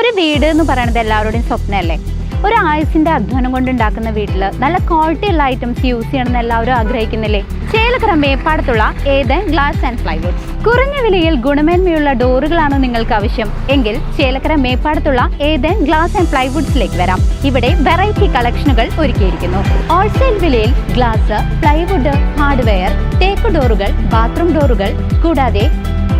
ഒരു വീട് എന്ന് പറയുന്നത് എല്ലാവരുടെയും സ്വപ്നമല്ലേ? ഒരു ആയുസിന്റെ അധ്വാനം കൊണ്ടുണ്ടാക്കുന്ന വീട്ടിൽ നല്ല ക്വാളിറ്റി ഉള്ള ഐറ്റംസ് യൂസ് ചെയ്യണമെന്ന് എല്ലാവരും ആഗ്രഹിക്കുന്നില്ലേ? ചേലക്കര മേപ്പാടത്തുള്ള ഏദൻ ഗ്ലാസ് ആൻഡ് പ്ലൈവുഡ്സ്. കുറഞ്ഞ വിലയിൽ ഗുണമേന്മയുള്ള ഡോറുകളാണോ നിങ്ങൾക്ക് ആവശ്യം എങ്കിൽ ചേലക്കര മേപ്പാടത്തുള്ള ഏദൻ ഗ്ലാസ് ആൻഡ് പ്ലൈവുഡ്സിലേക്ക് വരാം. ഇവിടെ വെറൈറ്റി കളക്ഷനുകൾ ഒരുക്കിയിരിക്കുന്നു. ഹോൾസെയിൽ വിലയിൽ ഗ്ലാസ്, പ്ലൈവുഡ്, ഹാർഡ്വെയർ, തേക്ക് ഡോറുകൾ, ബാത്റൂം ഡോറുകൾ കൂടാതെ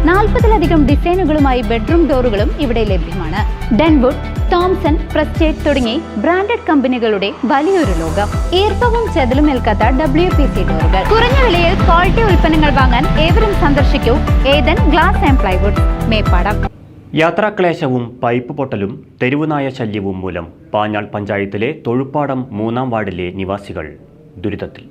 40-ലധികം ഡിസൈനുകളുമായി ബെഡ്റൂം ഡോറുകളും ഇവിടെ ലഭ്യമാണ്. ഡെൻവുഡ്, തോംസൺ, പ്രസ്റ്റേജ് തുടങ്ങി ബ്രാൻഡഡ് കമ്പനികളുടെ വലിയൊരു ലോകം. ഈർപ്പവും ചെതലും ഏൽക്കാത്ത WPC ഡോറുകൾ. കുറഞ്ഞ വിലയിൽ ക്വാളിറ്റി ഉൽപ്പന്നങ്ങൾ വാങ്ങാൻ ഏവരും സന്ദർശിക്കൂ Eden glass and plywoods, Meppadam. യാത്രാക്ലേശവും പൈപ്പ് പൊട്ടലും തെരുവുനായ ശല്യവും മൂലം പാഞ്ഞാൾ പഞ്ചായത്തിലെ തൊഴുപ്പാടം 3-ാം വാർഡിലെ നിവാസികൾ ദുരിതത്തിൽ.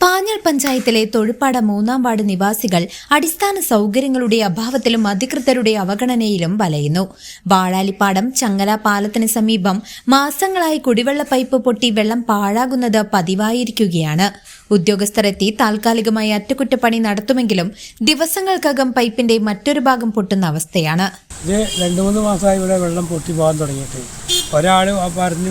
പാഞ്ഞാൾ പഞ്ചായത്തിലെ തൊഴുപ്പാടം 3-ാം വാർഡ് നിവാസികൾ അടിസ്ഥാന സൗകര്യങ്ങളുടെ അഭാവത്തിലും അധികൃതരുടെ അവഗണനയിലും വലയുന്നു. വാഴാലിപ്പാടം ചങ്ങല പാലത്തിന് സമീപം മാസങ്ങളായി കുടിവെള്ള പൈപ്പ് പൊട്ടി വെള്ളം പാഴാകുന്നത് പതിവായിരിക്കുകയാണ്. ഉദ്യോഗസ്ഥരെത്തി താൽക്കാലികമായി അറ്റകുറ്റപ്പണി നടത്തുമെങ്കിലും ദിവസങ്ങൾക്കകം പൈപ്പിന്റെ മറ്റൊരു ഭാഗം പൊട്ടുന്ന അവസ്ഥയാണ്. ഇത് 2-3 മാസമായി ഇവിടെ വെള്ളം പൊട്ടി പോകാൻ തുടങ്ങിയിട്ട്. ഒരാൾ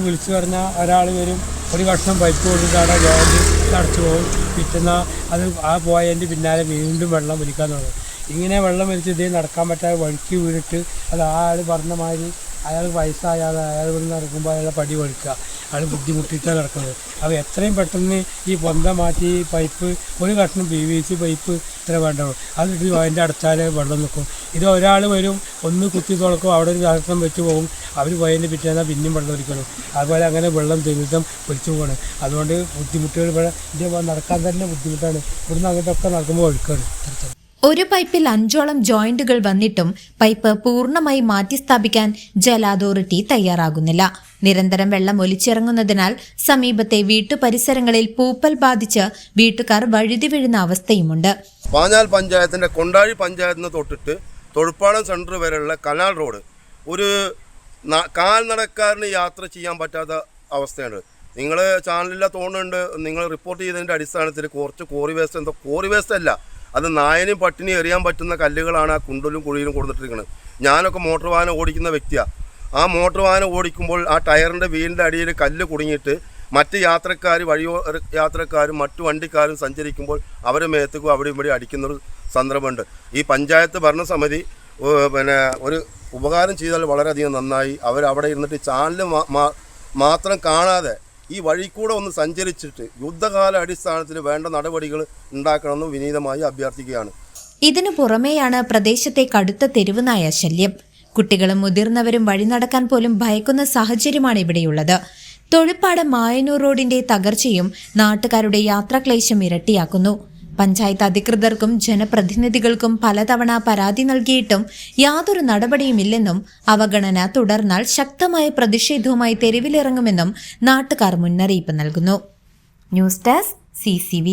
വിളിച്ചു പറഞ്ഞാൽ ഒരാൾ വരും, ഒരു കഷ്ണം പൈപ്പ് കൊണ്ടിട്ടാണ് ജോലി അടച്ചു പോകും. പിറ്റുന്ന അത് ആ പോയതിൻ്റെ പിന്നാലെ വീണ്ടും വെള്ളം വലിക്കാൻ തുടങ്ങും. ഇങ്ങനെ വെള്ളം വലിച്ച് ഇതേ നടക്കാൻ പറ്റാതെ വഴുക്കി വീണിട്ട് അത് ആ ആൾ പറഞ്ഞ മാതിരി അയാൾ വയസ്സായാതെ അയാൾ ഇവിടെ നടക്കുമ്പോൾ അയാളെ പടി വഴുക്കുക, അയാൾ ബുദ്ധിമുട്ടിയിട്ടാണ് നടക്കുന്നത്. അപ്പോൾ എത്രയും പെട്ടെന്ന് ഈ പൊന്ത മാറ്റി പൈപ്പ് ഒരു കഷ്ണം PVC പൈപ്പ് ഇത്ര വേണ്ടത് അതിട്ട് അതിൻ്റെ അടച്ചാൽ വെള്ളം നിൽക്കും. ഇത് ഒരാൾ വരും, ഒന്ന് കുത്തി തുറക്കും, അവിടെ ഒരു കഷ്ണം വെച്ച് പോകും, അവർ പോയതിൻ്റെ പിറ്റേന്നാൽ പിന്നെയും വെള്ളം ഒലിക്കണം. അതുപോലെ അങ്ങനെ വെള്ളം ദുരിതം ഒലിച്ചു പോകണം. അതുകൊണ്ട് ബുദ്ധിമുട്ടുകൾ ഇവിടെ ഇത് നടക്കാൻ തന്നെ ബുദ്ധിമുട്ടാണ്. ഇവിടുന്ന് അങ്ങോട്ടൊക്കെ നടക്കുമ്പോൾ ഒഴുക്കാണ്. ഒരു പൈപ്പിൽ 5ഓളം ജോയിന്റുകൾ വന്നിട്ടും പൈപ്പ് പൂർണ്ണമായി മാറ്റി സ്ഥാപിക്കാൻ ജല അതോറിറ്റി തയ്യാറാകുന്നില്ല. നിരന്തരം വെള്ളം ഒലിച്ചിറങ്ങുന്നതിനാൽ സമീപത്തെ വീട്ടുപരിസരങ്ങളിൽ പൂപ്പൽ ബാധിച്ച് വീട്ടുകാർ വഴുതി വീഴുന്ന അവസ്ഥയുമുണ്ട്. പാഞ്ഞാൾ പഞ്ചായത്തിന്റെ കൊണ്ടാഴി പഞ്ചായത്തിന് തൊട്ടിട്ട് തൊഴുപ്പാടം സെന്റർ വരെയുള്ള കനാൽ റോഡ് ഒരു കാൽനടക്കാരന് യാത്ര ചെയ്യാൻ പറ്റാത്ത അവസ്ഥയാണ്. നിങ്ങൾ ചാനലിൽ തോന്നുന്നുണ്ട്, നിങ്ങൾ റിപ്പോർട്ട് ചെയ്തതിൻ്റെ അടിസ്ഥാനത്തിൽ കുറച്ച് കോറി വേസ്റ്റ് അല്ല, അത് നായനും പട്ടിണി എറിയാൻ പറ്റുന്ന കല്ലുകളാണ് ആ കുണ്ടലും കുഴിയിലും കൊടുത്തിട്ടിരിക്കുന്നത്. ഞാനൊക്കെ മോട്ടോർ വാഹനം ഓടിക്കുന്ന വ്യക്തിയാണ്. ആ മോട്ടോർ വാഹനം ഓടിക്കുമ്പോൾ ആ ടയറിൻ്റെ വീലിൻ്റെ അടിയിൽ കല്ല് കുടുങ്ങിയിട്ട് മറ്റ് യാത്രക്കാരും മറ്റു വണ്ടിക്കാരും സഞ്ചരിക്കുമ്പോൾ അവരെ മേത്തേക്കും അവിടെ ഇവിടെ അടിക്കുന്നൊരു സന്ദർഭമുണ്ട്. ഈ പഞ്ചായത്ത് ഭരണസമിതി ഒരു ഉപകാരം ചെയ്താൽ വളരെയധികം നന്നായി. അവരവിടെ ഇരുന്നിട്ട് ചാനൽ മാത്രം കാണാതെ ഈ വഴി കൂടെ ഒന്ന് സഞ്ചരിച്ചിട്ട് യുദ്ധകാല അടിസ്ഥാനത്തിൽ വേണ്ട നടപടികൾ ഉണ്ടാക്കണമെന്ന് വിനീതമായി അഭ്യർത്ഥിക്കുകയാണ്. ഇതിനു പുറമെയാണ് പ്രദേശത്തെ കടുത്ത തെരുവുനായ ശല്യം. കുട്ടികളും മുതിർന്നവരും വഴി നടക്കാൻ പോലും ഭയക്കുന്ന സാഹചര്യമാണ് ഇവിടെയുള്ളത്. തൊഴുപ്പാടം മായന്നൂർ റോഡിന്റെ തകർച്ചയും നാട്ടുകാരുടെ യാത്രാക്ലേശം ഇരട്ടിയാക്കുന്നു. പഞ്ചായത്ത് അധികൃതർക്കും ജനപ്രതിനിധികൾക്കും പലതവണ പരാതി നൽകിയിട്ടും യാതൊരു നടപടിയുമില്ലെന്നും അവഗണന തുടർന്നാൽ ശക്തമായ പ്രതിഷേധവുമായി തെരുവിലിറങ്ങുമെന്നും നാട്ടുകാർ മുന്നറിയിപ്പ് നൽകുന്നു. News desk CCV.